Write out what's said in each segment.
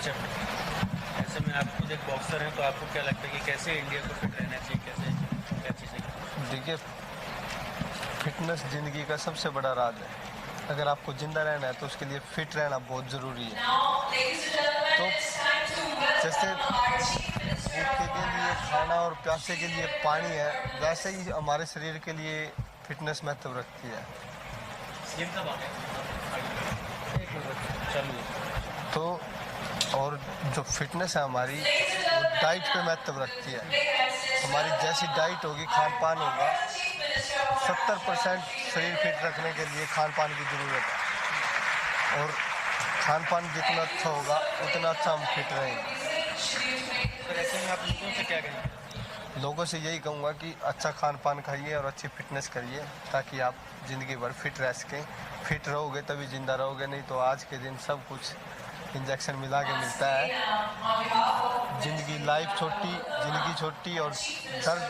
अच्छा, ऐसे में आप खुद एक बॉक्सर हैं, तो आपको क्या लगता है कि कैसे इंडिया को फिट रहना चाहिए, कैसे क्या चीज़ें? देखिए, फिटनेस ज़िंदगी का सबसे बड़ा राज है। अगर आपको ज़िंदा रहना है तो उसके लिए फ़िट रहना बहुत ज़रूरी है। तो जैसे भूख के लिए खाना और प्यासे के लिए पानी है, वैसे ही हमारे शरीर के लिए फिटनेस महत्व रखती है। चलिए, तो और जो फिटनेस है हमारी, वो डाइट पे महत्व रखती है। हमारी जैसी डाइट होगी, खान पान होगा, 70% शरीर फिट रखने के लिए खान पान की ज़रूरत है, और खान पान जितना अच्छा होगा उतना अच्छा हम फिट रहेंगे। तो ऐसे में आप लोगों से क्या कहेंगे? लोगों से यही कहूँगा कि अच्छा खान पान खाइए और अच्छी फिटनेस करिए, ताकि आप ज़िंदगी भर फिट रह सकें। फिट रहोगे तभी ज़िंदा रहोगे, नहीं तो आज के दिन सब कुछ इंजेक्शन मिला के मिलता है। लाइफ छोटी, ज़िंदगी छोटी और दर्द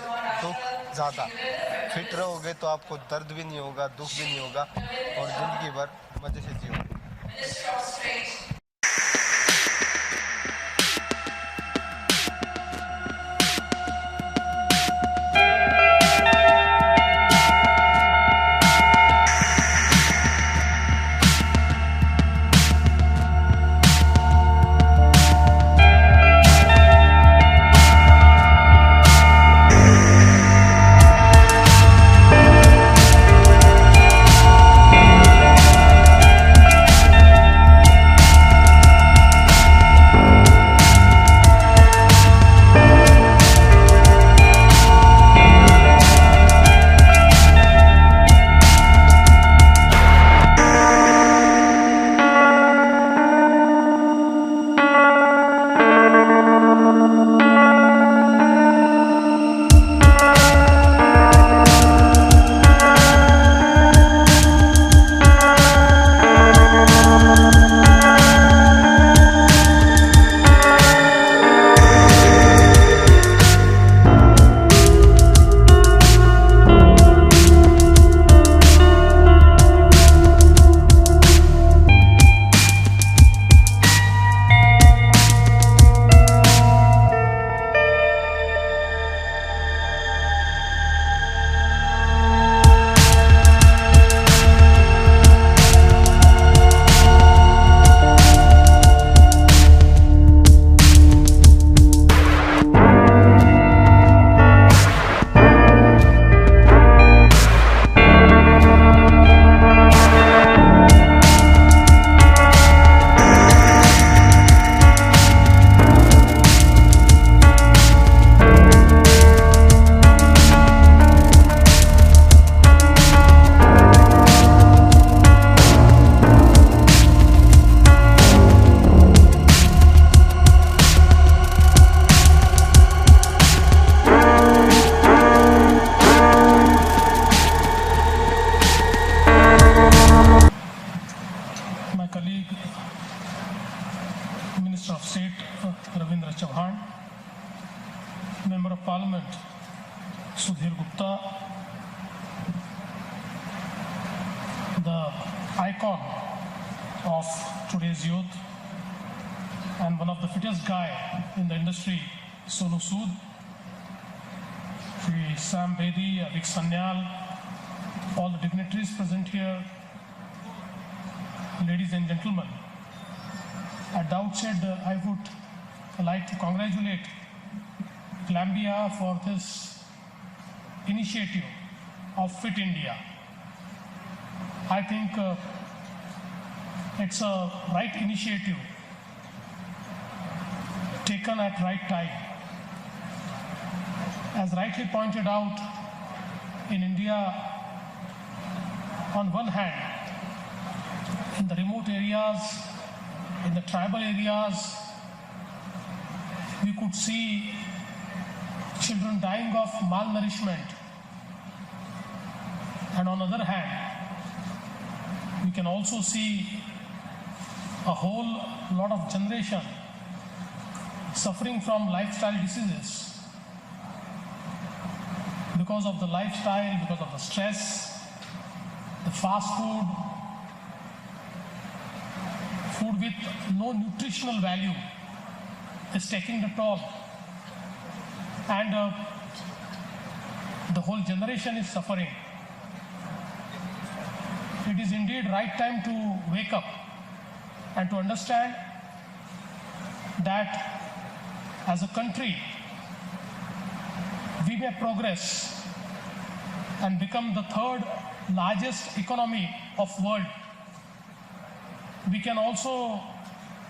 दुख ज़्यादा। फिट रहोगे तो आपको दर्द भी नहीं होगा, दुख भी नहीं होगा, और ज़िंदगी भर मज़े से जियोगे। Minister of State Ravindra Chauhan, Member of Parliament Sudhir Gupta, the icon of today's youth and one of the fittest guy in the industry, Sonu Sood, Shri Sam Bedi, Avik Sanyal, all the dignitaries present here, ladies and gentlemen. At the outset, I would like to congratulate Columbia for this initiative of Fit India. I think it's a right initiative taken at right time. As rightly pointed out, in India, on one hand, in the remote areas, in the tribal areas, we could see children dying of malnourishment. And on the other hand, we can also see a whole lot of generation suffering from lifestyle diseases because of the lifestyle, because of the stress, the fast food with no nutritional value, is taking the toll, and the whole generation is suffering. It is indeed right time to wake up and to understand that as a country we may progress and become the third largest economy of world. We can also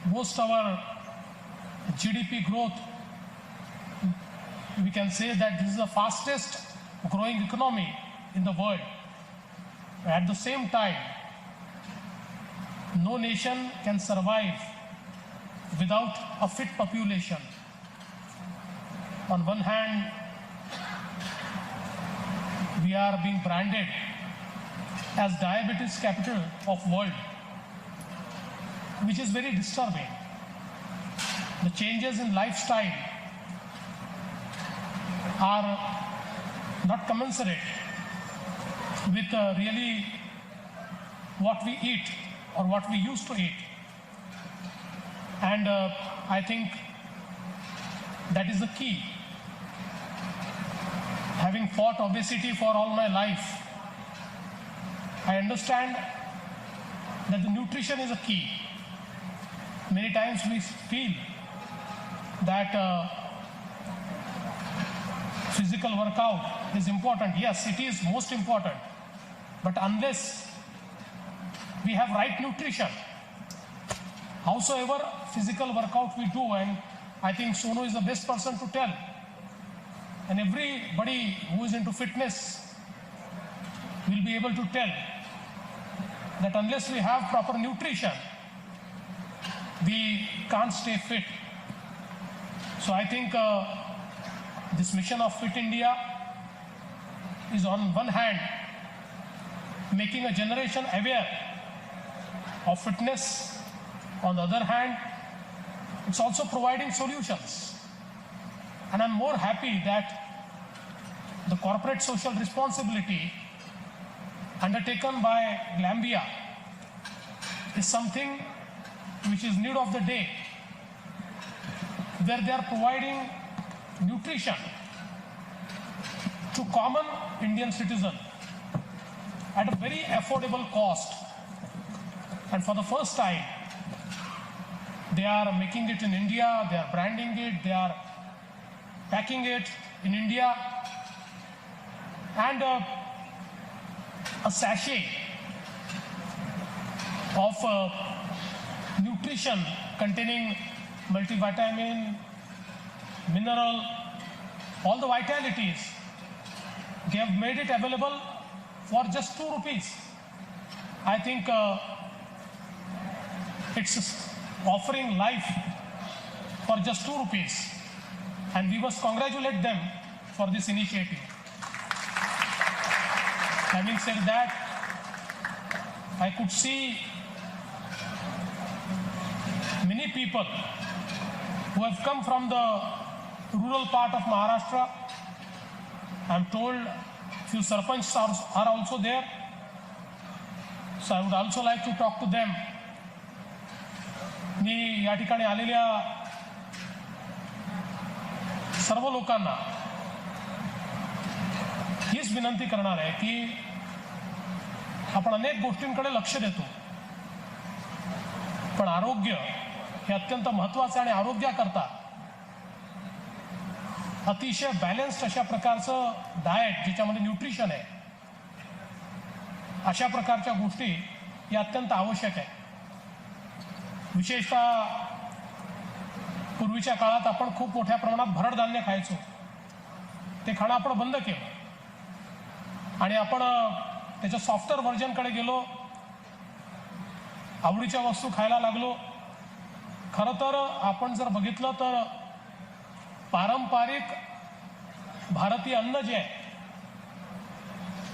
boast our GDP growth. We can say that this is the fastest growing economy in the world. At the same time, no nation can survive without a fit population. On one hand, we are being branded as diabetes capital of world, which is very disturbing. The changes in lifestyle are not commensurate with really what we eat or what we used to eat. And I think that is the key. Having fought obesity for all my life, I understand that the nutrition is a key. Many times we feel that physical workout is important. Yes, it is most important. But unless we have right nutrition, howsoever physical workout we do, and I think Sonu is the best person to tell, and everybody who is into fitness will be able to tell that unless we have proper nutrition, we can't stay fit. So I think this mission of Fit India is on one hand making a generation aware of fitness. On the other hand, it's also providing solutions. And I'm more happy that the corporate social responsibility undertaken by Glanbia is something which is need of the day, where they are providing nutrition to common Indian citizen at a very affordable cost. And for the first time, they are making it in India, they are branding it, they are packing it in India. And a sachet of nutrition containing multivitamin, mineral, all the vitalities, they have made it available for just 2 rupees. I think it's offering life for just 2 rupees, and we must congratulate them for this initiative. Having said that, I could see many people who have come from the rural part of Maharashtra. I'm told few sarpanchs are also there. So I would also like to talk to them. मी या ठिकाणी आलेल्या सर्व लोकांना हीच विनंती करणार आहे की आपण अनेक गोष्टींकडे लक्ष देतो, पण आरोग्य हे अत्यंत महत्त्वाचं आणि आरोग्याकरता अतिशय बॅलन्स्ड अशा प्रकारचं डाएट ज्याच्यामध्ये न्यूट्रिशन आहे, अशा प्रकारच्या गोष्टी या अत्यंत आवश्यक आहे. विशेषतः पूर्वीच्या काळात आपण खूप मोठ्या प्रमाणात भरड धान्य खायचो. ते खाणं आपण बंद केलं आणि आपण त्याच्या सॉफ्टवेअर व्हर्जनकडे गेलो, आवडीच्या वस्तू खायला लागलो. खरं तर आपण जर बघितलं तर पारंपरिक भारतीय अन्न जे आहे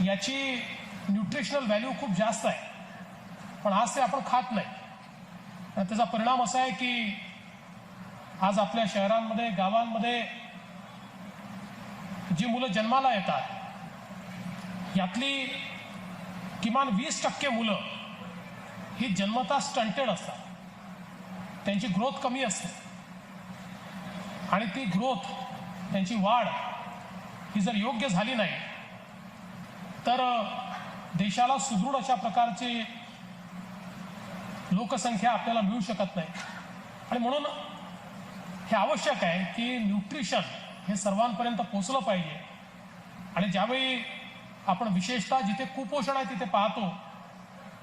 याची न्यूट्रिशनल व्हॅल्यू खूप जास्त आहे, पण आज ते आपण खात नाही. आणि त्याचा परिणाम असा आहे की आज आपल्या शहरांमध्ये, गावांमध्ये जी मुलं जन्माला येतात यातली किमान 20% मुलं ही जन्मतः स्टंटेड असतात, त्यांची ग्रोथ कमी असते. आणि ती ग्रोथ, त्यांची वाढ ही जर योग्य झाली नाही तर देशाला सुदृढ अशा प्रकारची लोकसंख्या आपल्याला मिळू शकत नाही. आणि म्हणून हे आवश्यक आहे की न्यूट्रिशन हे सर्वांपर्यंत पोहोचलं पाहिजे. आणि ज्यावेळी आपण विशेषतः जिथे कुपोषण आहे तिथे पाहतो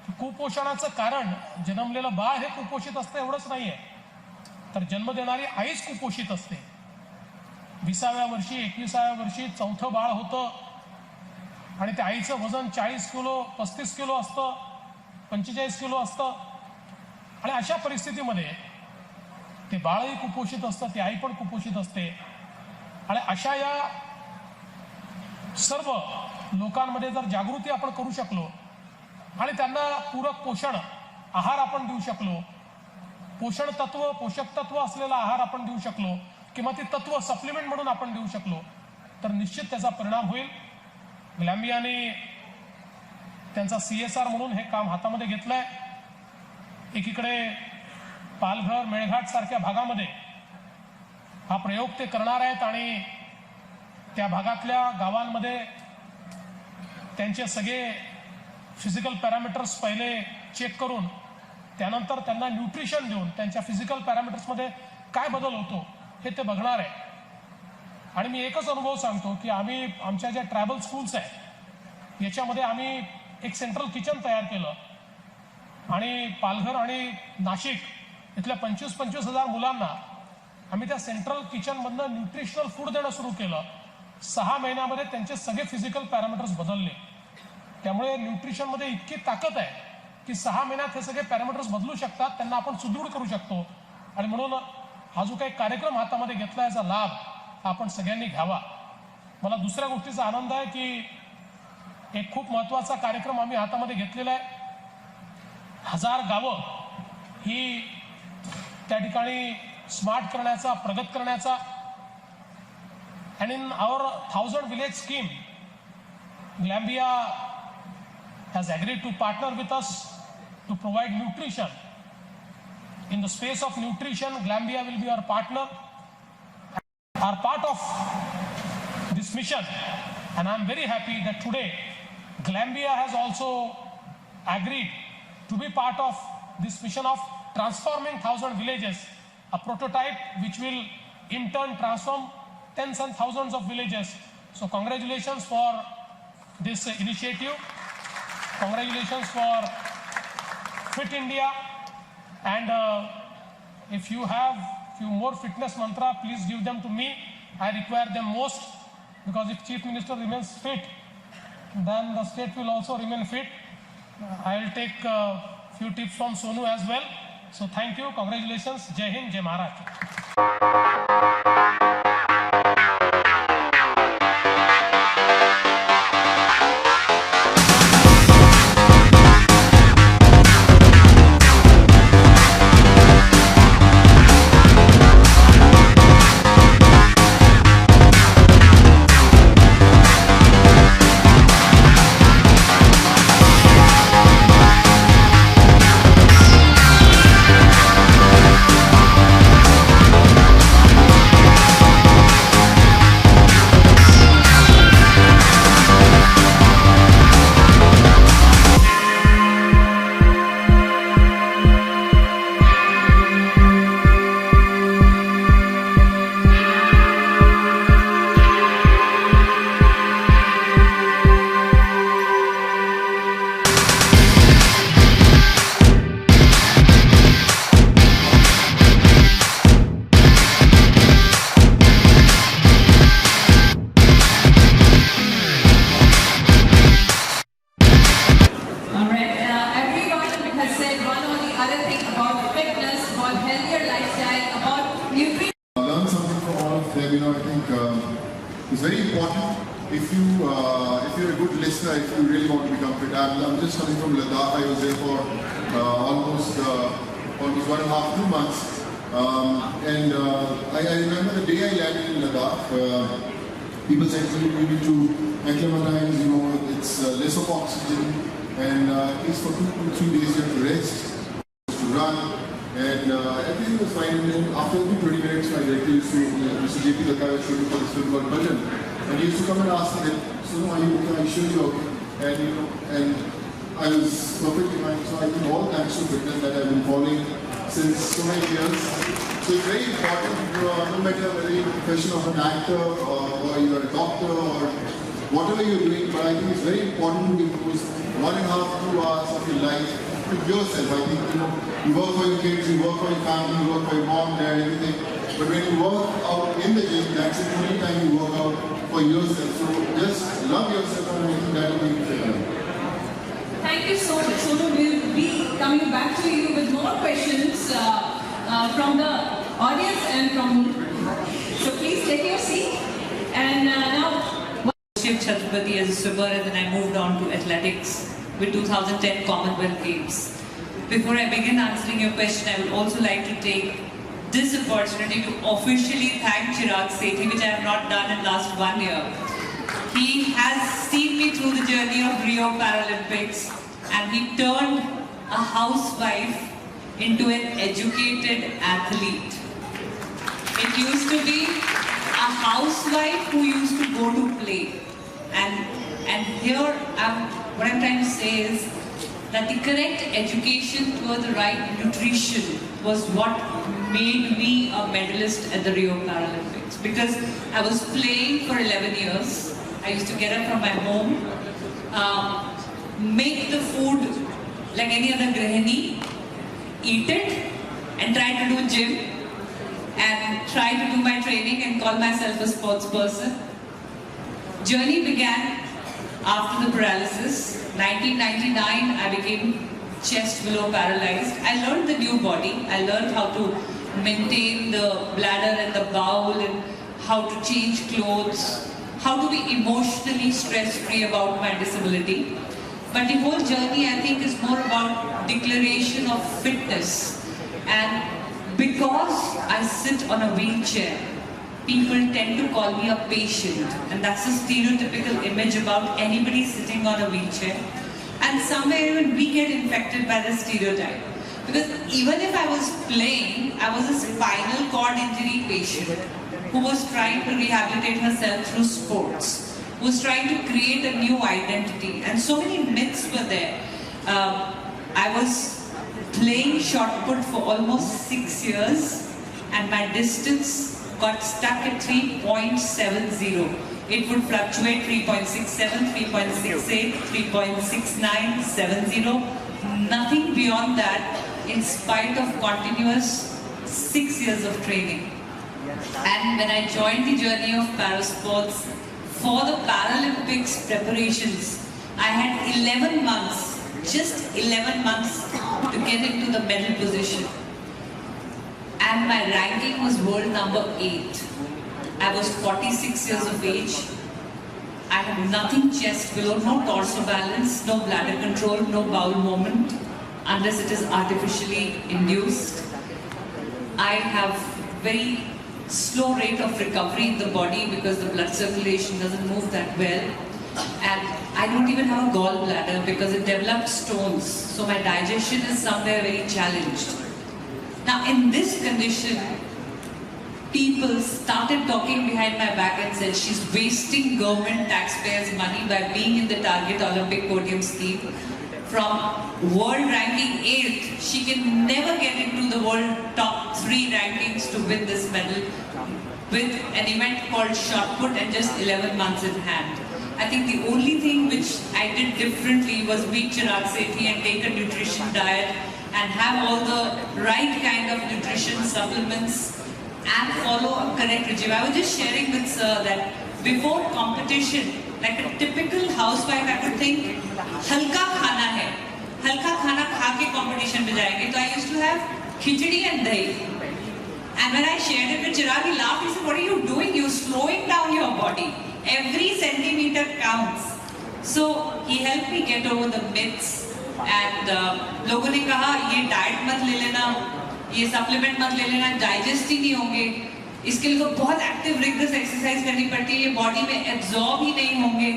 की कुपोषणाचं कारण जन्मलेलं बाळ हे कुपोषित असतं एवढंच नाही आहे, तर जन्म देणारी आईच कुपोषित असते. 20व्या वर्षी 21व्या वर्षी चौथं बाळ होतं आणि त्या आईचं वजन 40 किलो 35 किलो असतं, 45 किलो असतं. आणि अशा परिस्थितीमध्ये ते बाळही कुपोषित असतं, ती आई पण कुपोषित असते. आणि अशा या सर्व लोकांमध्ये जर जागृती आपण करू शकलो आणि त्यांना पूरक पोषण आहार आपण देऊ शकलो, पोषण तत्व पोषक तत्व असलेला आहार आपण देऊ शकलो किंवा ती तत्व सप्लिमेंट म्हणून आपण देऊ शकलो तर निश्चित त्याचा परिणाम होईल. ग्लॅम्बियाने त्यांचा CSR म्हणून हे काम हातामध्ये घेतलंय. एकीकडे पालघर मेळघाट सारख्या भागामध्ये हा प्रयोग ते करणार आहेत आणि त्या भागातल्या गावांमध्ये त्यांचे सगळे फिजिकल पॅरामीटर्स पहिले चेक करून त्यानंतर त्यांना न्यूट्रिशन देऊन त्यांच्या फिजिकल पॅरामीटर्समध्ये काय बदल होतो हे ते बघणार आहे. आणि मी एकच अनुभव सांगतो की आम्ही आमच्या ज्या ट्रायबल स्कूल्स आहेत याच्यामध्ये आम्ही एक सेंट्रल किचन तयार केलं आणि पालघर आणि नाशिक इथल्या 25-25 हजार मुलांना आम्ही त्या सेंट्रल किचनमधनं न्यूट्रिशनल फूड देणं सुरू केलं. 6 महिन्यामध्ये त्यांचे सगळे फिजिकल पॅरामीटर्स बदलले. त्यामुळे न्यूट्रिशनमध्ये इतकी ताकद आहे की 6 महिन्यात हे सगळे पॅरामीटर्स बदलू शकतात, त्यांना आपण सुदृढ करू शकतो. आणि म्हणून हा जो काही कार्यक्रम हातामध्ये घेतला याचा लाभ आपण सगळ्यांनी घ्यावा. मला दुसऱ्या गोष्टीचा आनंद आहे की एक खूप महत्त्वाचा कार्यक्रम आम्ही हातामध्ये घेतलेला आहे. 1000 गावं ही त्या ठिकाणी स्मार्ट करण्याचा, प्रगत करण्याचा. And in our 1000 village scheme, Glambia has agreed to partner with us to provide nutrition. In the space of nutrition, Glambia will be our partner. Are part of this mission, and I am very happy that today Glambia has also agreed to be part of this mission of transforming 1000 villages, a prototype which will in turn transform tens and thousands of villages. So congratulations for this initiative. Congratulations for Fit India. And if you have few more fitness mantra, please give them to me. I require them most, because if Chief Minister remains fit, then the state will also remain fit. I will take few tips from Sonu as well. So thank you, congratulations, Jai Hind, Jai Maharashtra. I think it's very important. If you're a good listener, if you really want to become fit. I'm just coming from Ladakh. I was there for almost 1.5 to 2 months. And I remember the day I landed in Ladakh, people said to me, you need to acclimatize, it's less of oxygen, and at least for 2 to 3 days you have to rest, to run, And everything was fine. And then after 20 minutes, my director used to, Mr. JP Lakka was shooting for this film called Bhajan. And he used to come and ask me, so no, are you okay? Are you sure you're okay? And you know, and I was perfectly fine. So I think all thanks to fitness that I've been following since so many years. So it's very important, no matter whether you're a profession of an actor or you're a doctor or whatever you're doing, but I think it's very important to use 1.5 to 2 hours of your life with yourself. I think, you know, you work for your kids, you work for your family, you work for your mom, dad, everything. But when you work out in the gym, that's the only time you work out for yourself. So just love yourself, and I think that will be fit. Thank you so much. Sonu, we'll be coming back to you with more questions from the audience and from me. So please take your seat. And now, Shiv Chhatrapati as a swimmer, and then I moved on to athletics with 2010 Commonwealth Games. Before I begin answering your question, I would also like to take this opportunity to officially thank Chirag Sethi, which I have not done in the last 1 year. He has seen me through the journey of Rio Paralympics, and he turned a housewife into an educated athlete. It used to be a housewife who used to go to play. And here, what I'm trying to say is that the correct education toward the right nutrition was what made me a medalist at the Rio Paralympics. Because I was playing for 11 years. I used to get up from my home, make the food like any other grahini, eat it, and try to do gym, and try to do my training and call myself a sports person. Journey began after the paralysis. 1999, I became chest below paralyzed. I learned the new body. I learned how to maintain the bladder and the bowel, and how to change clothes, how to be emotionally stress-free about my disability. But the whole journey, I think, is more about declaration of fitness. And because I sit on a wheelchair, people tend to call me a patient. And that's a stereotypical image about anybody sitting on a wheelchair. And somewhere even we get infected by the stereotype. Because even if I was playing, I was a spinal cord injury patient who was trying to rehabilitate herself through sports, who was trying to create a new identity. And so many myths were there. I was playing shot put for almost 6 years, and my distance got stuck at 3.70. It would fluctuate 3.67, 3.68, 3.69, 70. Nothing beyond that, in spite of continuous 6 years of training. And when I joined the journey of parasports for the Paralympics preparations, I had 11 months, just 11 months to get into the medal position. And my ranking was world number 8. I was 46 years of age. I had nothing chest below, no torso balance, no bladder control, no bowel movement, unless it is artificially induced. I have very slow rate of recovery in the body because the blood circulation doesn't move that well. And I don't even have a gallbladder because it developed stones. So my digestion is somewhere very challenged. Now in this condition, people started talking behind my back and said she's wasting government taxpayers' money by being in the Target Olympic Podium scheme. From world ranking 8th, she can never get into the world top 3 rankings to win this medal with an event called shot put and just 11 months in hand. I think the only thing which I did differently was meet Chirag Sethi and take a nutrition diet and have all the right kind of nutrition supplements and follow a correct regime. I was just sharing with Sir that before competition, like a typical housewife, I could think, halka khana hai. Halka khana kha ke competition mein jayenge. So I used to have khichdi and dahi. And when I shared it with Chirag, he laughed. He said, what are you doing? You're slowing down your body. Every centimeter counts. So he helped me get over the myths. And लोगों ने कहा ये diet मत ले लेना, ये supplement मत ले लेना, digest ही नहीं होंगे. इसके लिए तो बहुत active rigorous exercise करनी पड़ती है, ये body में absorb ही नहीं होंगे.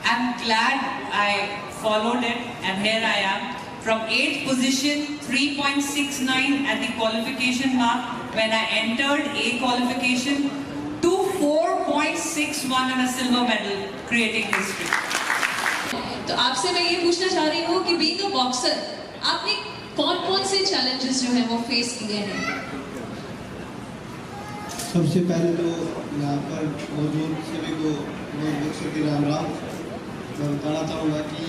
I'm glad I followed it, and here I am. from 8th position, 3.69 at the qualification mark when I entered A qualification, to 4.61 and a silver medal, creating history. तो आपसे मैं ये पूछना चाह रही हूँ कि बीइंग अ बॉक्सर आपने कौन-कौन से चैलेंजेस जो हैं वो फेस किए हैं? सबसे पहले तो यहाँ पर मौजूद सभी को बॉक्सर की राम राम। मैं बताना चाहूँगा कि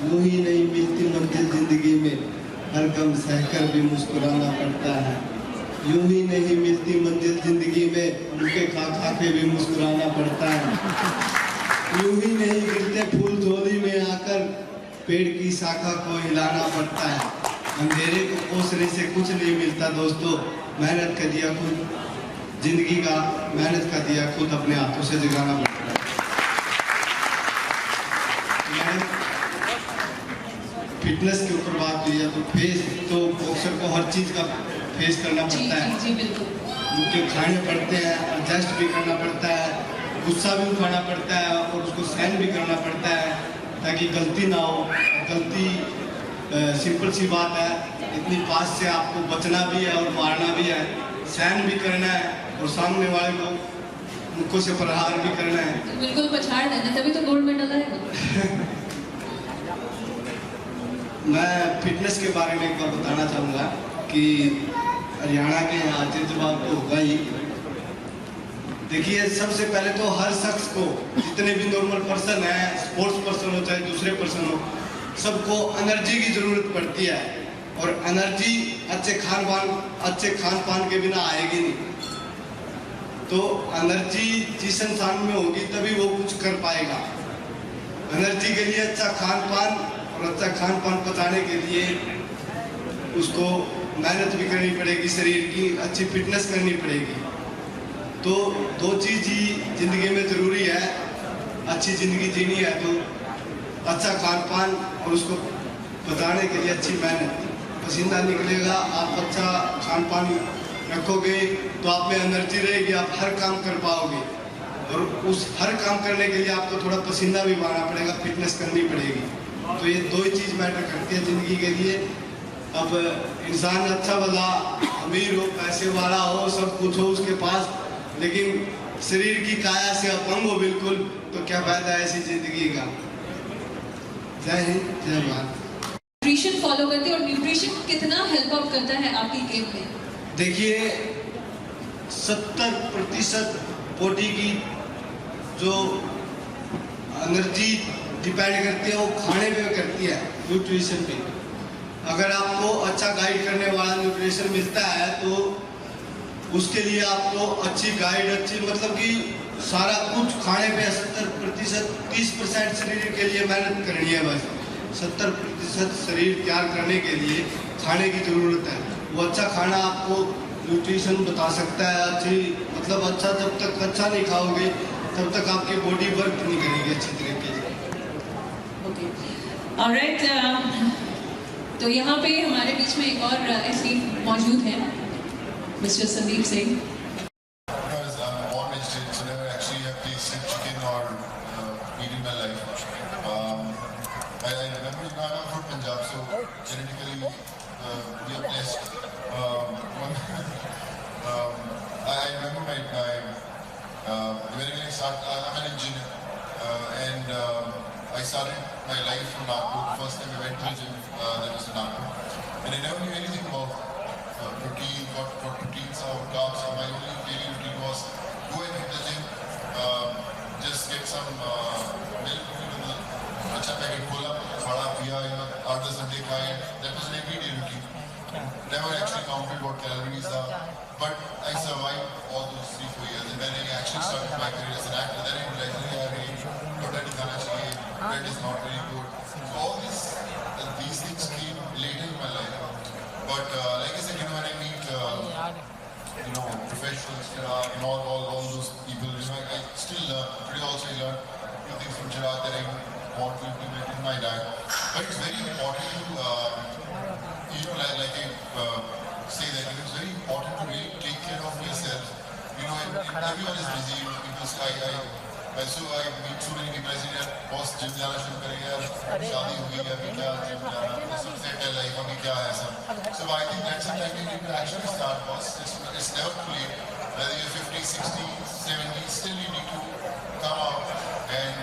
यूँ ही नहीं मिलती मंजिल ज़िंदगी में, हर गम सहकर भी मुस्कुराना पड़ता है। यूँ ही नहीं मिलती मंजिल ज़िंदगी में, उनके खा के भी मुस्कुराना पड़ता है। यूँ ही नहीं गिरते फूल झोली में आकर, पेड़ की शाखा को हिलाना पड़ता है। अंधेरे को कोसने से कुछ नहीं मिलता दोस्तों, मेहनत का दिया खुद जिंदगी का, मेहनत का दिया खुद अपने हाथों से जगाना पड़ता है। फिटनेस के ऊपर बात की जाए तो फेस तो बॉक्सर को हर चीज़ का फेस करना पड़ता है। जी बिल्कुल। उनके खाने पड़ते हैं, एडजस्ट भी करना पड़ता है, गुस्सा भी उठाना पड़ता है और उसको सहन भी करना पड़ता है ताकि गलती ना हो। गलती सिंपल सी बात है, इतनी पास से आपको बचना भी है और मारना भी है, सहन भी करना है और सामने वाले को मुक्कों से प्रहार भी करना है। तो बिल्कुल पछाड़ देना, तभी तो गोल्ड मेडल आएगा। मैं फिटनेस के बारे में एक बार बताना चाहूँगा कि हरियाणा के यहाँ जवाब तो होगा ही। देखिए, सबसे पहले तो हर शख्स को, जितने भी नॉर्मल पर्सन है, स्पोर्ट्स पर्सन हो चाहे दूसरे पर्सन हो, सबको एनर्जी की ज़रूरत पड़ती है और एनर्जी अच्छे खान पान के बिना आएगी नहीं। तो एनर्जी जिस इंसान में होगी तभी वो कुछ कर पाएगा। एनर्जी के लिए अच्छा खान पान और अच्छा खान पान पचाने के लिए उसको मेहनत भी करनी पड़ेगी, शरीर की अच्छी फिटनेस करनी पड़ेगी। तो दो चीज़ ही ज़िंदगी में ज़रूरी है। अच्छी ज़िंदगी जीनी है तो अच्छा खान पान और उसको बताने के लिए अच्छी मेहनत। पसीना निकलेगा, आप अच्छा खान पान रखोगे तो आप में एनर्जी रहेगी, आप हर काम कर पाओगे और उस हर काम करने के लिए आपको थोड़ा पसीना भी बहाना पड़ेगा, फिटनेस करनी पड़ेगी। तो ये दो ही चीज़ मैटर करती है ज़िंदगी के लिए। अब इंसान अच्छा भला अमीर हो, पैसे वाला हो, सब कुछ हो उसके पास, लेकिन शरीर की काया से अपंग हो बिल्कुल, तो क्या फायदा है ऐसी जिंदगी का। जय हिंद, जय भारत। न्यूट्रिशन फॉलो करते हैं और न्यूट्रिशन कितना हेल्प आउट करता है आपकी गेम में? देखिए, 70% बॉडी की जो एनर्जी डिपेंड करती है वो खाने पे करती है, न्यूट्रिशन पे। अगर आपको अच्छा गाइड करने वाला न्यूट्रिशन मिलता है तो उसके लिए आपको अच्छी गाइड, अच्छी मतलब कि सारा कुछ खाने पे 70%, 30% शरीर के लिए मेहनत करनी है। बस 70% शरीर तैयार करने के लिए खाने की ज़रूरत है। वो अच्छा खाना आपको न्यूट्रिशन बता सकता है। अच्छी मतलब अच्छा, जब तक अच्छा नहीं खाओगे तब तक आपकी बॉडी वर्क नहीं करेगी अच्छी तरीके से। ऑलराइट, तो यहाँ पे हमारे बीच में एक और एथलीट मौजूद है, mister Sandeep Singh. I started my life from Nagpur. First time I went to the gym, that was in Nagpur. And I never knew anything about protein, what proteins are, what carbs are. My only daily routine was go and hit the gym, just get some milk, acha packet khola, khada piya, 8-10 घंटे खाए. That was an everyday routine. Never actually counted what calories are. But I survived all those 3-4 years. And when I actually started my career as an actor, then I realized that is not very good. So all these things came later in my life. But like I said, when I meet professionals, and all those people, I still learn. Today also I learned few things from Chirag that I want to implement in my diet. But it's very important to, like I say that it's very important to really take care of yourself. And everyone is busy. People So I meet so many people. I say, boss, gym जाना शुरू करेंगे यार. शादी हुई है अभी क्या gym जाना? सबसे पहले life अभी क्या है सब? So I think that's the time you can actually start, boss. It's never too late. Whether you're 50, 60, 70, still you need to come out and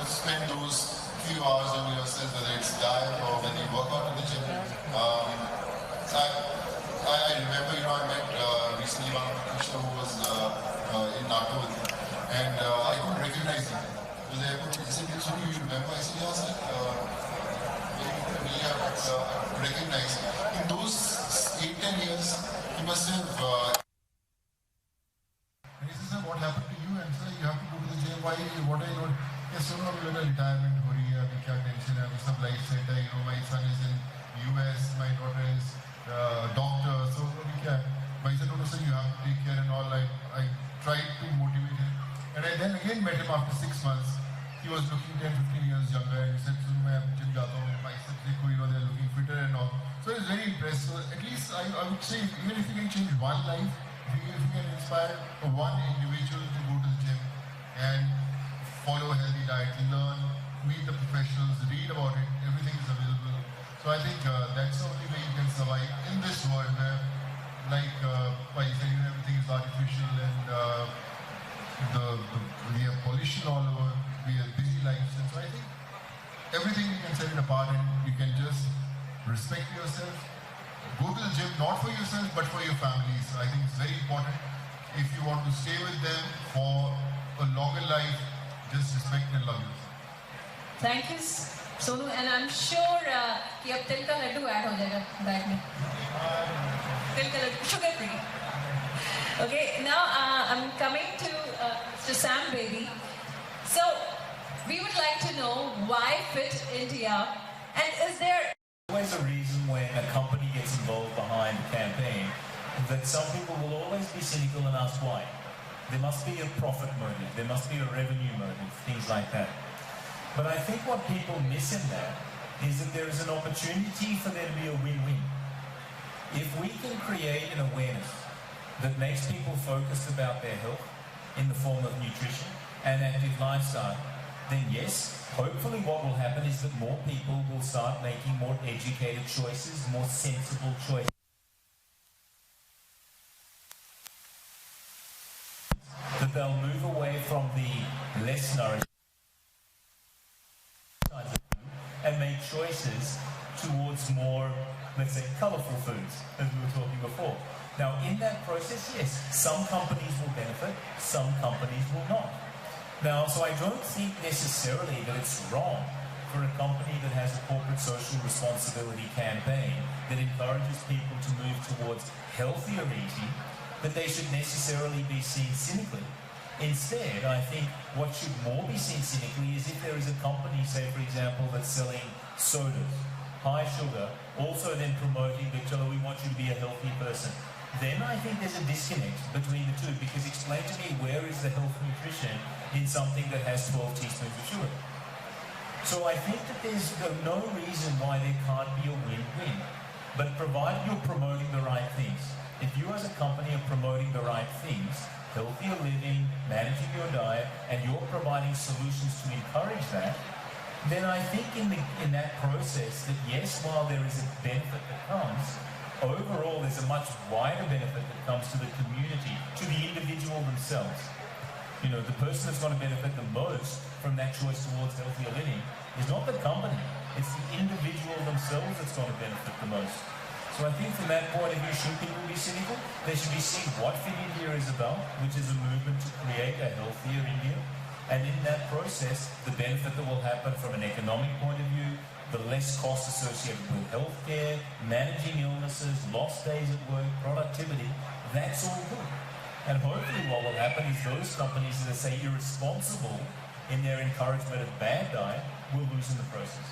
spend those few hours on yourself, whether it's diet or whether you work out in the gym. I remember, I met recently one Krishna who was in Nagpur, and I couldn't recognize him. He said, "So do you remember?" I said, "Yeah, sir." Recognize. In those 8-10 years, he must have. And he says, "Sir, what happened to you?" And sir, you have to go to the gym. Why? What are you doing? Yes, so now we're in retirement. हो रही है अभी क्या tension है अभी सब life set है. My son is in US. My daughter is doctor. So अभी क्या है? But he said, "No, sir, you have to take care and all." I tried to motivate him, and I then again met him after 6 months. He was looking 10-15 years younger, and he said, "So मैं gym जाता हूँ, biceps देखो, they're looking fitter and all." So I was very impressed. So at least I would say, even if you can change one life, if you can inspire one individual to go to the gym and follow a healthy diet, learn, meet the professionals, read about it, everything is available. So I think that's the only way you can survive in this world where, like you said, everything is artificial and we have pollution all over, we have busy lives, and so I think everything you can set it apart and you can just respect yourself. Go to the gym not for yourself but for your families. So I think it's very important. If you want to stay with them for a longer life, just respect and love yourself. Thank you, Sonu, and I'm sure कि अब तिल का Laddu add हो जाएगा bag में. तिल का Laddu, sugar free. Okay, now I'm coming to Sam Baby. So we would like to know why Fit India, and is there always a reason when a company gets involved behind a campaign that some people will always be cynical and ask why. There must be a profit motive, there must be a revenue motive, things like that. But I think what people miss in that is that there is an opportunity for there to be a win-win. If we can create an awareness that makes people focused about their health in the form of nutrition and active lifestyle, then yes, hopefully what will happen is that more people will start making more educated choices, more sensible choices. That they'll move away from the less nourished and make choices towards more, let's say, colourful foods, as we were talking before. Now, in that process, yes, some companies will benefit, some companies will not. Now, so I don't think necessarily that it's wrong for a company that has a corporate social responsibility campaign that encourages people to move towards healthier eating, that they should necessarily be seen cynically. Instead, I think what should more be seen cynically is if there is a company, say for example, that's selling sodas, high sugar, also then promoting that, "Chalo, we want you to be a healthy person." Then I think there's a disconnect between the two, because explain to me, where is the health nutrition in something that has 12 teaspoons of sugar? So I think that there's no reason why there can't be a win-win, but provided you're promoting the right things. If you as a company are promoting the right things, healthier living, managing your diet, and you're providing solutions to encourage that, then I think in that process that yes, while there is a benefit that comes, overall there's a much wider benefit that comes to the community, to the individual themselves. The person that's going to benefit the most from that choice towards healthier living is not the company, it's the individual themselves that's going to benefit the most. So I think from that point of view, should people be cynical? They should be seeing what Fit India is about, which is a movement to create a healthier India. And in that process, the benefit that will happen from an economic point of view, the less cost associated with healthcare, managing illnesses, lost days at work, productivity, that's all good. And hopefully what will happen is those companies that are, say, irresponsible in their encouragement of bad diet will lose in the process.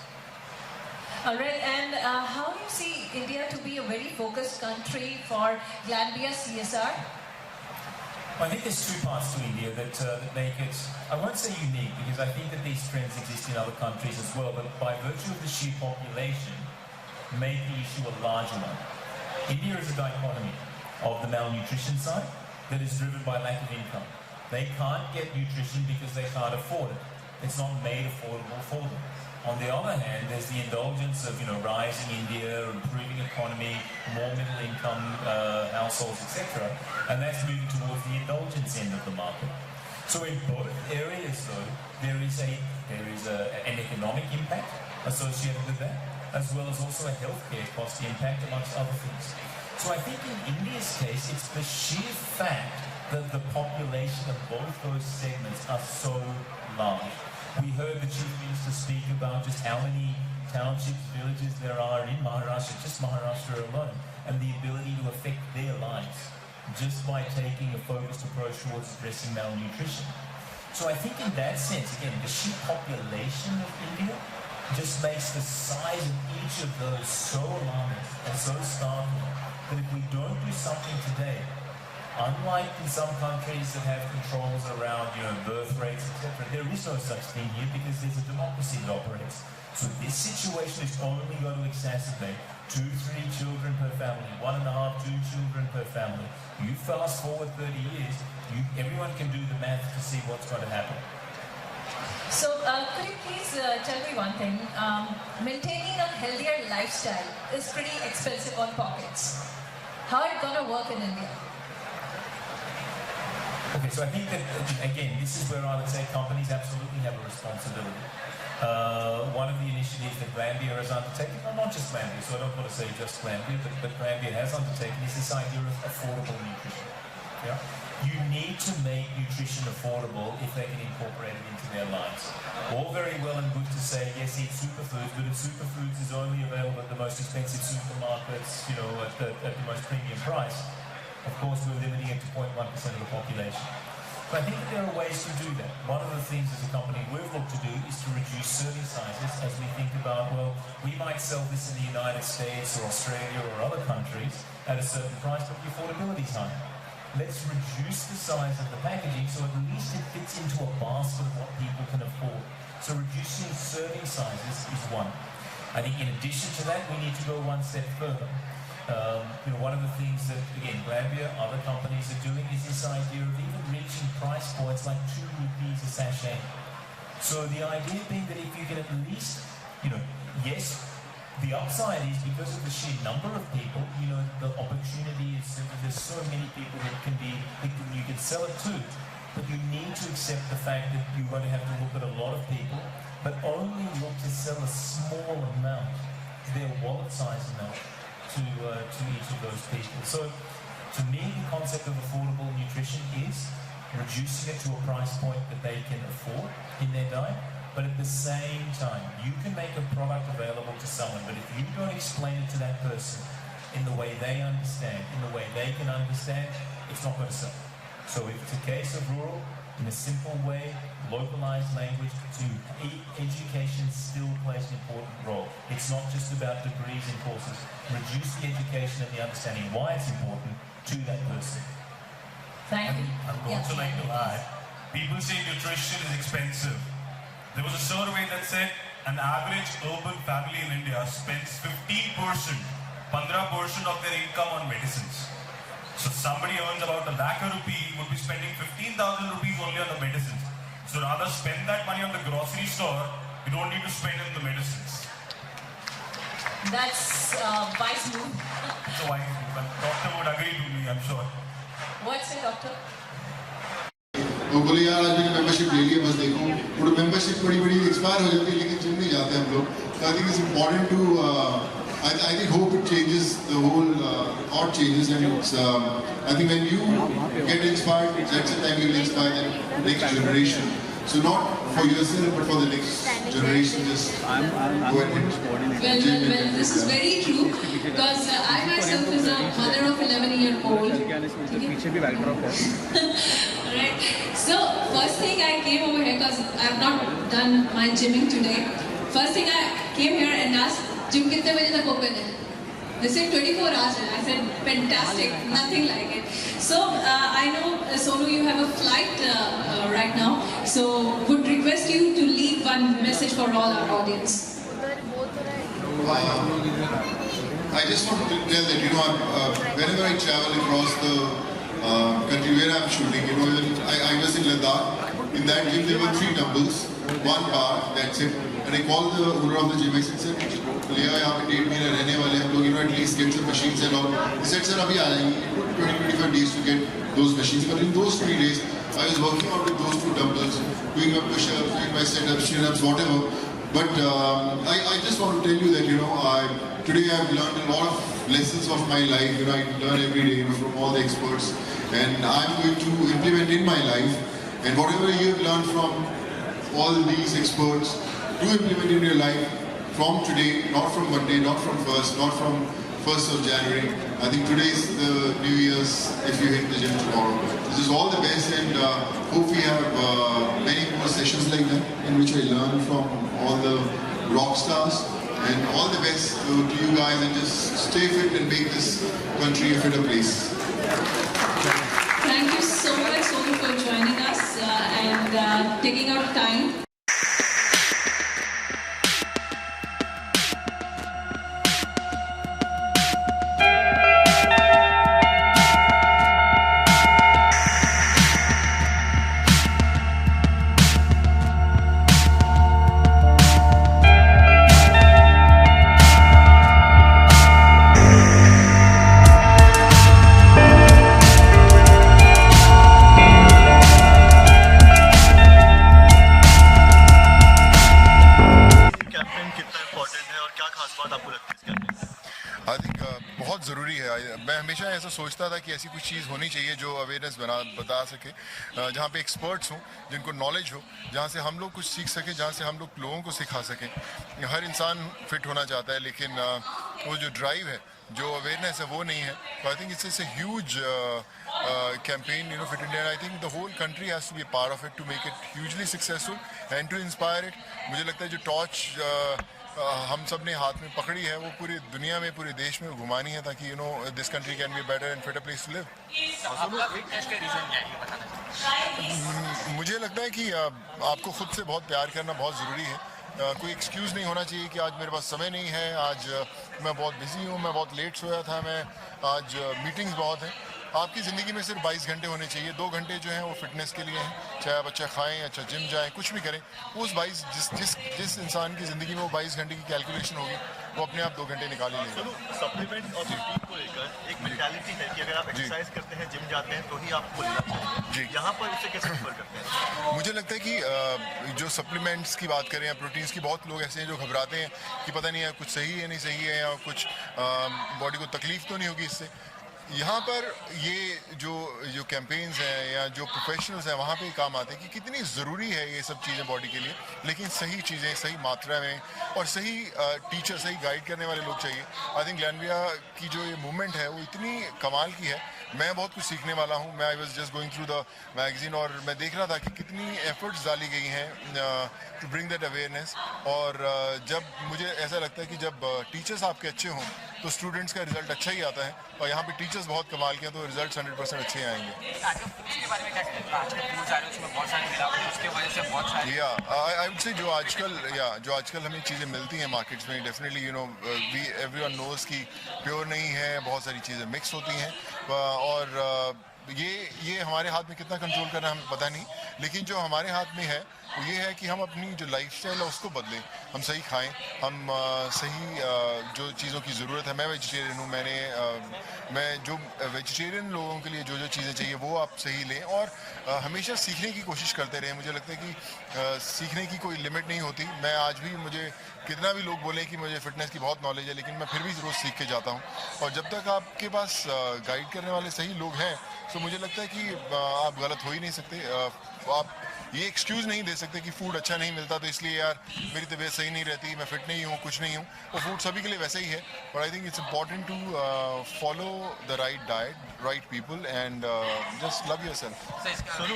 All right, and how do you see India to be a very focused country for Glanbia CSR? I think there's two parts to India that make it, I won't say unique, because I think that these trends exist in other countries as well, but by virtue of the sheer population, make the issue a larger one. India is a dichotomy of the malnutrition side that is driven by lack of income, They can't get nutrition because they can't afford it. It's not made affordable for them. On the other hand, there's the indulgence of, rising India, improving economy, more middle income households, etc. And that's moving towards the indulgence end of the market. So in both areas, though, there is an economic impact associated with that, as well as also a healthcare cost impact, amongst other things. So I think in India's case, it's the sheer fact that the population of both those segments are so large. We heard the Chief Minister speak about just how many townships, villages there are in Maharashtra, just Maharashtra alone, and the ability to affect their lives just by taking a focused approach towards addressing malnutrition. So I think in that sense, again, the sheer population of India just makes the size of each of those so alarming and so startling that if we don't do something today, unlike in some countries that have controls around, birth rates, etc., there is no such thing here because there's a democracy that operates. So this situation is only going to exacerbate 2-3 children per family, 1.5, 2 children per family. You fast forward 30 years, everyone can do the math to see what's going to happen. So, could you please tell me one thing? Maintaining a healthier lifestyle is pretty expensive on pockets. How are it going to work in India? Okay, so I think that, again, this is where I would say companies absolutely have a responsibility. One of the initiatives that Glanbia has undertaken, not just Glanbia, so I don't want to say just Glanbia, but Glanbia has undertaken is this idea of affordable nutrition. Yeah? You need to make nutrition affordable if they can incorporate it into their lives. All very well and good to say, yes, eat superfoods, but if superfoods is only available at the most expensive supermarkets, at the most premium price, of course we're limiting it to 0.1% of the population. But I think that there are ways to do that. One of the things as a company we've looked to do is to reduce serving sizes as we think about, well, we might sell this in the United States or Australia or other countries at a certain price, but the affordability is high. Let's reduce the size of the packaging so at least it fits into a basket of what people can afford. So reducing serving sizes is one. I think in addition to that, we need to go one step further. One of the things that, again, Glanbia, other companies are doing is this idea of even reaching price points like 2 rupees a sachet. So the idea being that if you can at least, yes, the upside is because of the sheer number of people, the opportunity is that there's so many people that you can sell it to, but you need to accept the fact that you're going to have to look at a lot of people, but only look to sell a small amount, their wallet size amount, to each of those people. So to me, the concept of affordable nutrition is reducing it to a price point that they can afford in their diet, but at the same time, you can make a product available to someone, but if you don't explain it to that person in the way they understand, in the way they can understand, it's not going to sell. So if it's a case of rural, in a simple way, localized language, education still plays an important role. It's not just about degrees and courses. Reduce the education and the understanding why it's important to that person. Thank you. I would also like to add, people say nutrition is expensive. There was a survey that said an average urban family in India spends 15% of their income on medicines. So somebody earns about ₹1,00,000 would be spending 15,000 rupees only on the medicines. So rather spend that money on the grocery store, you don't need to spend on the medicines. That's a wise move. It's a wise move, and doctor would agree to me, I'm sure. What's it, doctor? तो बोले यार आज मैंने membership ले लिया बस देखो वो मेंबरशिप बड़ी एक्सपायर हो जाती है लेकिन जिम नहीं जाते हम लोग I think it's important to I think hope it changes the whole thought changes and it's I think when you get inspired that's the time you will inspire the next generation. So not for yourself but for the next generation. Just go ahead. Well, this is very true because I myself is a mother of 11-year-old. Right. So first thing I came over here because I have not done my gymming today. First thing I came here and asked, "Gym kitne baje tak open hai?" They said 24 hours. I said, "Fantastic, nothing like it." So I know Sonu, you have a flight right now. So would request you to leave one message for all our audience. I just want to tell that whenever I travel across the country where I'm shooting, you know, I was in Ladakh. In that gym there were 3 dumbbells, 1 bar, that's it. And I called the owner of the gym. I said, "Liya, यहाँ पे 1.5 महीना रहने वाले हम लोग, you know, at least get some machines and all." He said, "Sir, अभी आ जाएंगे." It took 20-25 days to get those machines. But in those 3 days, I was working out with those 2 dumbbells, doing my push-ups, doing my sit-ups, chin-ups, whatever. But I just want to tell you that, you know, today I've learned a lot of lessons of my life. You know, I learn every day, you know, from all the experts, and I'm going to implement in my life. And whatever you have learned from all these experts, do implement in your life from today, not from Monday, not from first, not from 1st of January. I think today is the New Year's if you hit the gym tomorrow. This is all the best, and hope we have many more sessions like that in which I learn from all the rock stars. And all the best to you guys, and just stay fit and make this country a fitter place. Thank you so much, Sonu, for joining us and taking out time. बहुत ज़रूरी है। मैं हमेशा ऐसा सोचता था कि ऐसी कुछ चीज़ होनी चाहिए जो अवेयरनेस बता सके, जहाँ पे एक्सपर्ट्स हों, जिनको नॉलेज हो, जहाँ से हम लोग कुछ सीख सकें, जहाँ से हम लोग लोगों को सिखा सकें। हर इंसान फिट होना चाहता है, लेकिन वो जो ड्राइव है, जो अवेयरनेस है, वो नहीं है। तो आई think it's a huge campaign, you know, Fit India, and I think the whole country has to be a part of it to make it hugely successful and to inspire it. मुझे लगता है जो torch हम सब ने हाथ में पकड़ी है, वो पूरी दुनिया में, पूरे देश में घुमानी है, ताकि you know this country can be better and fitter place to live. मुझे लगता है कि आपको खुद से बहुत प्यार करना बहुत ज़रूरी है। कोई एक्सक्यूज़ नहीं होना चाहिए कि आज मेरे पास समय नहीं है, आज मैं बहुत बिजी हूँ, मैं बहुत लेट सोया था, मैं आज मीटिंग्स बहुत हैं। आपकी ज़िंदगी में सिर्फ 22 घंटे होने चाहिए। 2 घंटे जो हैं वो फिटनेस के लिए हैं, चाहे आप अच्छा खाएं, अच्छा जिम जाएं, कुछ भी करें। उस 22 जिस इंसान की ज़िंदगी में वो 22 घंटे की कैलकुलेशन होगी, वो अपने आप 2 घंटे निकाल ही लेगा। सप्लीमेंट और प्रोटीन को लेकर एक मेंटालिटी है कि अगर आप एक्सरसाइज करते हैं, जिम जाते हैं, तो ही आपको लेना चाहिए। जी, यहाँ पर इससे कैसे डिफर करते हैं? मुझे लगता है कि जो सप्लीमेंट्स की बात करें या प्रोटीन्स की, बहुत लोग ऐसे हैं जो घबराते हैं कि पता नहीं है कुछ सही है नहीं सही है, या कुछ बॉडी को तकलीफ तो नहीं होगी इससे। यहाँ पर ये जो कैंपेन्स हैं या जो प्रोफेशनल्स हैं, वहाँ पे काम आते हैं कि कितनी ज़रूरी है ये सब चीज़ें बॉडी के लिए, लेकिन सही चीज़ें सही मात्रा में और सही टीचर, सही गाइड करने वाले लोग चाहिए। आई थिंक ग्लैनविया की जो ये मूवमेंट है वो इतनी कमाल की है। मैं बहुत कुछ सीखने वाला हूँ। मैं I was just going through the magazine और मैं देख रहा था कि कितनी एफर्ट्स डाली गई हैं टू ब्रिंग दैट अवेयरनेस। और जब मुझे ऐसा लगता है कि जब टीचर्स आपके अच्छे हों तो स्टूडेंट्स का रिजल्ट अच्छा ही आता है, और यहाँ पे टीचर्स बहुत कमाल के हैं तो रिजल्ट 100% अच्छे आएंगे। या आई वुड से जो आजकल हमें चीज़ें मिलती हैं मार्केट्स में, definitely you know everyone knows कि प्योर नहीं है, बहुत सारी चीज़ें मिक्स होती हैं, और ये हमारे हाथ में कितना कंट्रोल करना हमें पता नहीं, लेकिन जो हमारे हाथ में है वो ये है कि हम अपनी जो लाइफस्टाइल है उसको बदलें। हम सही खाएं, हम सही जो चीज़ों की ज़रूरत है। मैं वेजिटेरियन हूँ, मैं जो वेजिटेरियन लोगों के लिए जो चीज़ें चाहिए वो आप सही लें, और हमेशा सीखने की कोशिश करते रहें। मुझे लगता है कि सीखने की कोई लिमिट नहीं होती। मैं आज भी, मुझे कितना भी लोग बोले कि मुझे फ़िटनेस की बहुत नॉलेज है, लेकिन मैं फिर भी रोज़ सीख के जाता हूँ। और जब तक आपके पास गाइड करने वाले सही लोग हैं, तो मुझे लगता है कि आप गलत हो ही नहीं सकते। आप ये एक्सक्यूज़ नहीं दे सकते कि फूड अच्छा नहीं मिलता तो इसलिए यार मेरी तबीयत सही नहीं रहती, मैं फिट नहीं हूँ, कुछ नहीं हूँ। वो फूड सभी के लिए वैसे ही है, but I think it's important to follow the right diet, right people, and just love yourself. Sonu,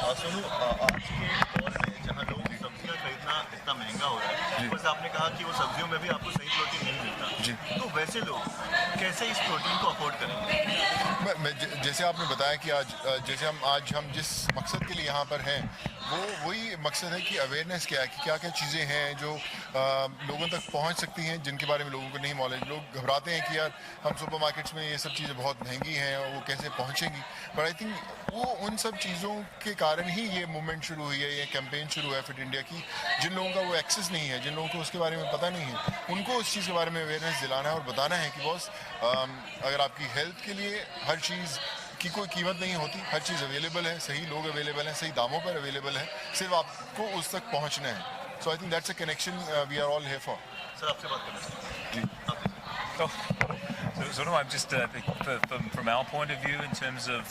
आज के दौर में जहाँ लोग सब्जियाँ खरीदना इतना महंगा हो रहा है, ऊपर से आपने कहा कि वो सब्जियों में भी आपको सही प्रोटीन नहीं मिलता, तो वैसे लोग कैसे इस प्रोटीन को अफोर्ड करेंगे? जैसे आपने बताया कि आज हम जिस मकसद के लिए यहाँ पर हैं वो वही मकसद है कि अवेयरनेस क्या है कि क्या क्या चीज़ें हैं जो लोगों तक पहुँच सकती हैं जिनके बारे में लोगों को नहीं मालूम। लोग घबराते हैं कि यार हम सुपरमार्केट्स में ये सब चीज़ें बहुत महंगी हैं और वो कैसे पहुँचेंगी, बट आई थिंक वो उन सब चीज़ों के कारण ही ये मूवमेंट शुरू हुई है, ये कैंपेन शुरू है फिट इंडिया की। जिन लोगों का वो एक्सेस नहीं है, जिन लोगों को उसके बारे में पता नहीं है, उनको उस चीज़ के बारे में अवेयरनेस दिलाना है और बताना है कि बॉस अगर आपकी हेल्थ के लिए हर चीज़ की कोई कीमत नहीं होती, हर चीज़ अवेलेबल है, सही लोग अवेलेबल हैं, सही दामों पर अवेलेबल है, सिर्फ आपको उस तक पहुंचना है। So I think that's a connection we are all here for. Sir आपसे बात करना So sort of, I'm just from our point of view, in terms of,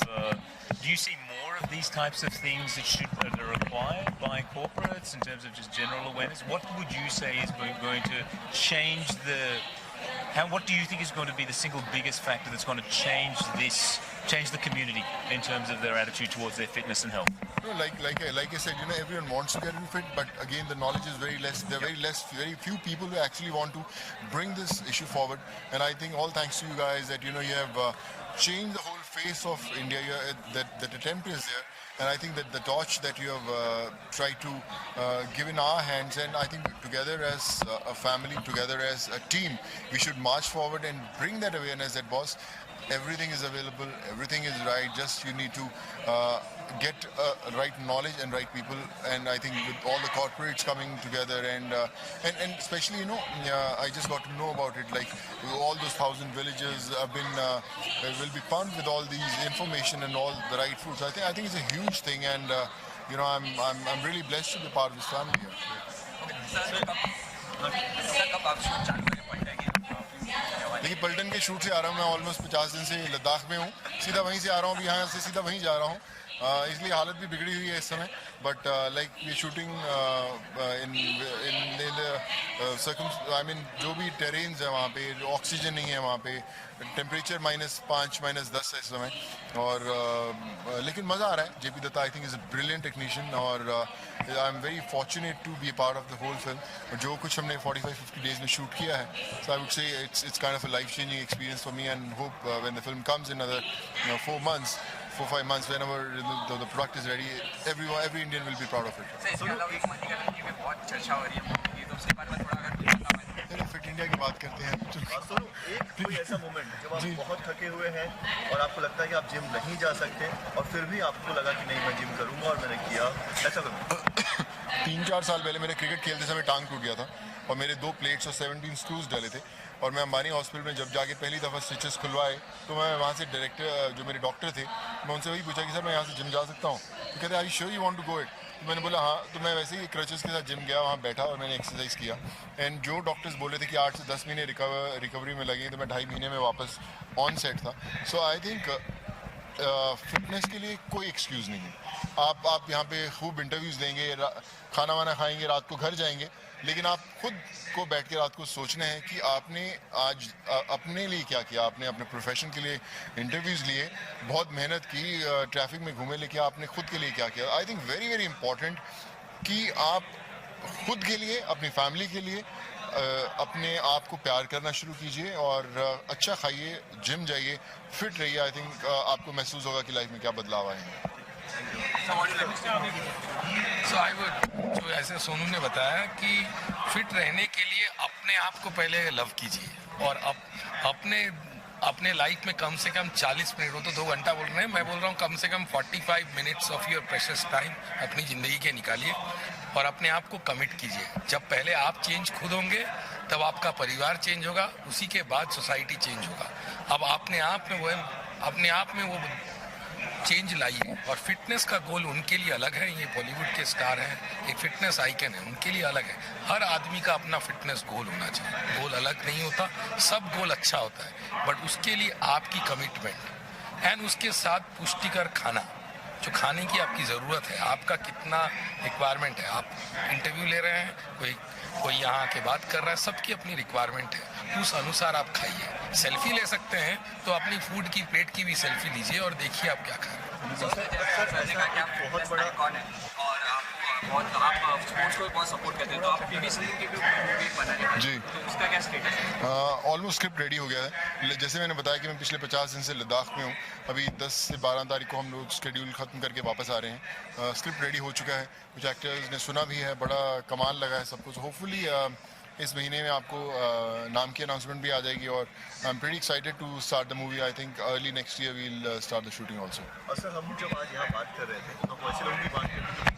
do you see more of these types of things that are required by corporates in terms of just general awareness? What would you say is going to change what do you think is going to be the single biggest factor that's going to change the community in terms of their attitude towards their fitness and health? Like I said, everyone wants to get fit, but again, the knowledge is very less. There are very few people who actually want to bring this issue forward. And I think all thanks to you guys that you have changed the whole face of India. That attempt is there. And I think that the torch that you have tried to give in our hands, and I think together as a family, together as a team, we should march forward and bring that awareness that, boss, everything is available, everything is right, just you need to get right knowledge and right people. And I think with all the corporates coming together and especially, I just got to know about it, like all those 1,000 villages have been, will be pumped with all these information and all the right foods. I think it's a huge thing, and I'm really blessed to be part of this family here. देखिए, पल्टन के shoot से आ रहा हूँ मैं, almost 50 दिन से लद्दाख में हूँ, सीधा वहीं से आ रहा हूँ, अभी यहाँ से सीधा वहीं जा रहा हूँ, इसलिए हालत भी बिगड़ी हुई है इस समय, बट लाइक वी शूटिंग जो भी टेरेन्स है वहाँ पे, ऑक्सीजन नहीं है वहाँ पे, टेम्परेचर -5 -10 है इस समय, और लेकिन मज़ा आ रहा है। JP Datta I think is a brilliant technician, और I am very fortunate to be part of the whole film. जो कुछ हमने 45-50 डेज में शूट किया है, so I would say it's kind of a life-changing experience for me, and hope when the film comes in another 4-5 months, whenever the product is ready, every Indian will be proud of it. Fit India की बात करते हैं। कोई ऐसा moment जब आप बहुत थके हुए हैं और आपको लगता है कि आप जिम नहीं जा सकते, और फिर भी आपको लगा कि नहीं, मैं जिम करूंगा, और मैंने किया, ऐसा कभी? 3-4 साल पहले मेरे क्रिकेट खेलते समय टांग टूट गया था, और मेरे 2 प्लेट्स और 17 स्क्रूज डाले थे, और मैं अंबानी हॉस्पिटल में जब जाके पहली दफ़ा स्टिचेस खुलवाए, तो मैं वहाँ से डायरेक्टर, जो मेरे डॉक्टर थे, मैं उनसे वही पूछा कि सर मैं यहाँ से जिम जा सकता हूँ? तो कहते I sure you want to go it? तो मैंने बोला हाँ। तो मैं वैसे ही क्रचेस के साथ जिम गया, वहाँ बैठा और मैंने एक्सरसाइज किया, एंड जो डॉक्टर्स बोले थे कि 8 से 10 महीने रिकवरी में लगे, तो मैं 2.5 महीने में वापस ऑन सेट था। सो आई थिंक फिटनेस के लिए कोई एक्सक्यूज़ नहीं है। आप यहाँ पे खूब इंटरव्यूज़ देंगे, खाना वाना खाएंगे, रात को घर जाएंगे, लेकिन आप खुद को बैठ के रात को सोचना है कि आपने आज अपने लिए क्या किया, आपने अपने प्रोफेशन के लिए इंटरव्यूज़ लिए, बहुत मेहनत की, ट्रैफिक में घूमे, लेकिन आपने खुद के लिए क्या किया। I think very very important कि आप खुद के लिए, अपनी फैमिली के लिए अपने आप को प्यार करना शुरू कीजिए, और अच्छा खाइए, जिम जाइए, फिट रहिए। आई थिंक आपको महसूस होगा कि लाइफ में क्या बदलाव आए हैं। जो ऐसे सोनू ने बताया कि फिट रहने के लिए अपने आप को पहले लव कीजिए, और अपने लाइफ में कम से कम 40 मिनट, हो तो 2 घंटा बोल रहे हैं, मैं बोल रहा हूँ कम से कम 45 minutes of your precious time अपनी ज़िंदगी के निकालिए और अपने आप को कमिट कीजिए। जब पहले आप चेंज खुद होंगे, तब आपका परिवार चेंज होगा, उसी के बाद सोसाइटी चेंज होगा। अब अपने आप में वो चेंज लाइए। और फिटनेस का गोल उनके लिए अलग है, ये बॉलीवुड के स्टार हैं, एक फिटनेस आइकन है, उनके लिए अलग है। हर आदमी का अपना फिटनेस गोल होना चाहिए, गोल अलग नहीं होता, सब गोल अच्छा होता है, बट उसके लिए आपकी कमिटमेंट एंड उसके साथ पुष्टिकर खाना, जो खाने की आपकी ज़रूरत है, आपका कितना रिक्वायरमेंट है। आप इंटरव्यू ले रहे हैं, कोई यहाँ के बात कर रहा है, सबकी अपनी रिक्वायरमेंट है, उस अनुसार आप खाइए। सेल्फी ले सकते हैं तो अपनी फूड की प्लेट की भी सेल्फी लीजिए और देखिए आप क्या खा रहे हैं। बहुत बड़ा कौन है और आपको और आप स्पोर्ट्स को बहुत सपोर्ट करते हैं, तो आप पीवी सिंधु की भी मूवी बनाने वाले जी। हैं, तो उसका क्या स्टेटस है? ऑलमोस्ट स्क्रिप्ट रेडी हो गया है। जैसे मैंने बताया कि मैं पिछले 50 दिन से लद्दाख में हूँ। अभी 10 से 12 तारीख को हम लोग शेड्यूल ख़त्म करके वापस आ रहे हैं। स्क्रिप्ट रेडी हो चुका है, कुछ एक्टर्स ने सुना भी है, बड़ा कमाल लगा है सब कुछ। होपफुली इस महीने में आपको नाम की अनाउंसमेंट भी आ जाएगी और I am pretty excited to start the movie. I think early next year we will start the shooting also. और सर हम जब आज यहाँ बात कर रहे थे तो वैसे लोगों की बात करते हैं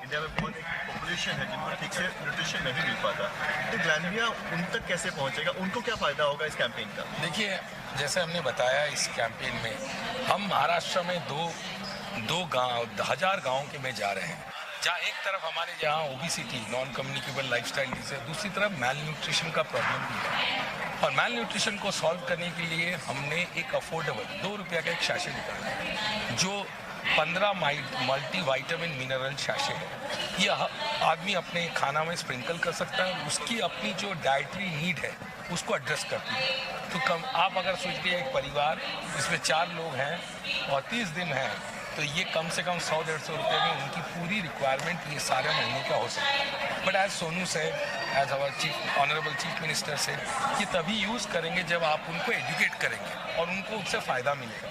इंडिया में बहुत एक पॉपुलेशन है जिनको ठीक से न्यूट्रिशन नहीं मिल पाता, तो ग्लैनविया उन तक कैसे पहुँचेगा, उनको क्या फ़ायदा होगा इस कैंपेन का? देखिए, जैसे हमने बताया इस कैंपेन में हम महाराष्ट्र में दो गांव 1000 गाँव के में जा रहे हैं, जहाँ एक तरफ हमारे जहाँ obesity non communicable lifestyle disease है, दूसरी तरफ मेल न्यूट्रिशन का प्रॉब्लम भी है। और मेल न्यूट्रिशन को सॉल्व करने के लिए हमने एक अफोर्डेबल 2 रुपये का एक शैशे निकाला है, जो 15 मल्टी वाइटामिन मिनरल शैशे है। ये आदमी अपने खाना में स्प्रिंकल कर सकता है, उसकी अपनी जो डाइटरी नीड है उसको एड्रेस करती है। तो आप अगर सोचिए एक परिवार इसमें 4 लोग हैं और 30 दिन हैं, तो ये कम से कम 100-150 रुपये में उनकी पूरी रिक्वायरमेंट ये सारे महीने का हो सकता है। बट एज सोनू से, as our honourable chief minister से, ये तभी यूज़ करेंगे जब आप उनको एजुकेट करेंगे और उनको उससे फ़ायदा मिलेगा।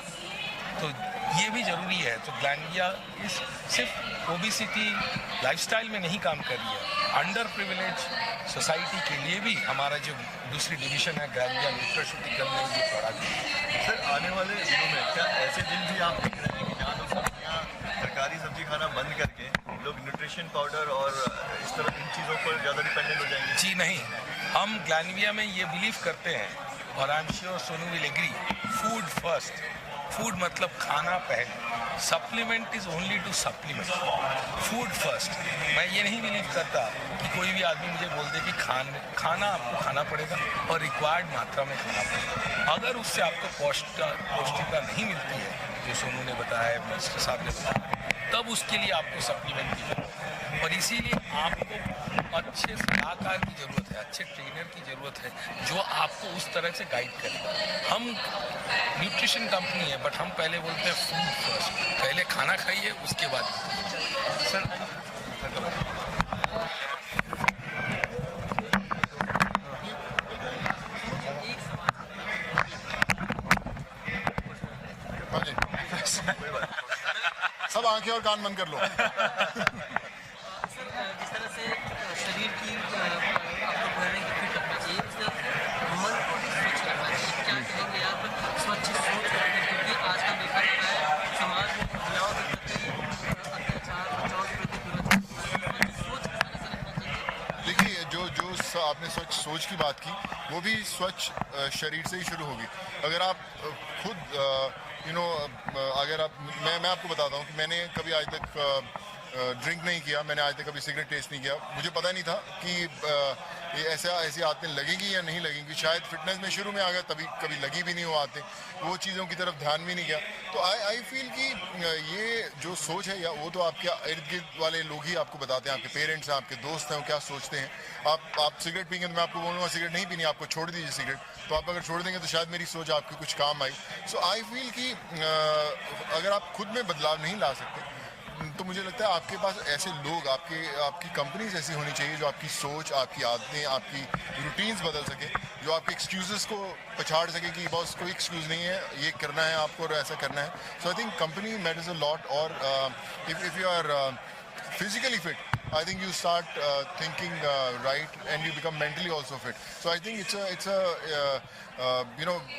तो ये भी ज़रूरी है। तो ग्लैनविया इस सिर्फ ओबेसिटी लाइफस्टाइल में नहीं काम कर रही है, अंडर प्रिविलेज सोसाइटी के लिए भी हमारा जो दूसरी डिवीज़न है ग्लैनविया न्यूट्रास्यूटिकल में ये प्रोडक्ट। सर आने वाले दिनों में क्या ऐसे दिन भी आप देख रहे हैं कि जहाँ लोग सब्जियाँ सरकारी सब्जी खाना बंद करके लोग न्यूट्रिशन पाउडर और इस तरह इन चीज़ों पर ज़्यादा डिपेंडेंट हो जाएंगे? जी नहीं, हम ग्लैनविया में ये बिलीव करते हैं और I am sure Sonu will agree, food first. Food मतलब खाना पहले, supplement is only to supplement, food first. मैं ये नहीं बिलीव करता कि कोई भी आदमी मुझे बोल दे कि खाना आपको खाना पड़ेगा और रिक्वायर्ड मात्रा में खाना पड़ेगा। अगर उससे आपको पौष्टिकता नहीं मिलती है, जो सोनू ने बताया, मिनिस्टर साहब ने बताया, तब उसके लिए आपको सप्लीमेंट की जरूरत है। और इसीलिए आपको अच्छे सलाहकार की ज़रूरत है, अच्छे ट्रेनर की ज़रूरत है, जो आपको उस तरह से गाइड करेगा। हम न्यूट्रिशन कंपनी है, बट हम पहले बोलते हैं फूड फर्स्ट, पहले खाना खाइए उसके बाद। सर सब आंखें और कान बंद कर लो। जिस तरह से शरीर की आपको बॉडी की फिट रखना चाहिए, उस तरह मन को भी स्वच्छ रखना चाहिए। क्या कहेंगे आप स्वच्छ सोच रखने, क्योंकि आजकल देखा जाता है समाज में महिलाओं के प्रति अत्याचार, बचाव के प्रति दुर्व्यवहार, सोच किस तरह से रखना चाहिए? देखिए, जो आपने स्वच्छ सोच की बात की, वो भी स्वच्छ शरीर से ही शुरू होगी। अगर आप खुद अगर आप मैं आपको बताता हूँ कि मैंने कभी आज तक ड्रिंक नहीं किया, मैंने आज तक कभी सिगरेट टेस्ट नहीं किया। मुझे पता नहीं था कि ये ऐसी आदतें लगेंगी या नहीं लगेंगी। शायद फिटनेस में शुरू में आ गया, तभी कभी लगी भी नहीं वो आदतें, वो चीज़ों की तरफ ध्यान भी नहीं गया। तो आई फील कि ये जो सोच है, या वो तो आपके इर्द गिर्द वाले लोग ही आपको बताते हैं, आपके पेरेंट्स हैं, आपके दोस्त हैं, वो क्या सोचते हैं। आप सिगरेट पीएंगे तो मैं आपको बोलूँगा सिगरेट नहीं पीनी, आपको छोड़ दीजिए सिगरेट। तो आप अगर छोड़ देंगे तो शायद मेरी सोच आपके कुछ काम आई। सो आई फील कि अगर आप खुद में बदलाव नहीं ला सकते, तो मुझे लगता है आपके पास ऐसे लोग, आपकी कंपनीज ऐसी होनी चाहिए जो आपकी सोच, आपकी आदतें, आपकी रूटीन्स बदल सके, जो आपके एक्सक्यूजेस को पछाड़ सके कि बॉस कोई एक्सक्यूज़ नहीं है, ये करना है आपको और ऐसा करना है। So I think company matters a lot. और if you are physically fit, I think you start thinking right, and you become mentally also fit. So I think it's a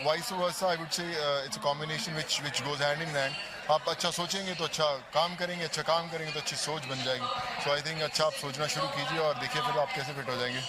vice versa. I would say it's a combination which goes hand in hand. आप अच्छा सोचेंगे तो अच्छा काम करेंगे, अच्छा काम करेंगे तो अच्छी सोच बन जाएगी। So I think अच्छा आप सोचना शुरू कीजिए और देखिए फिर आप कैसे फिट हो जाएंगे।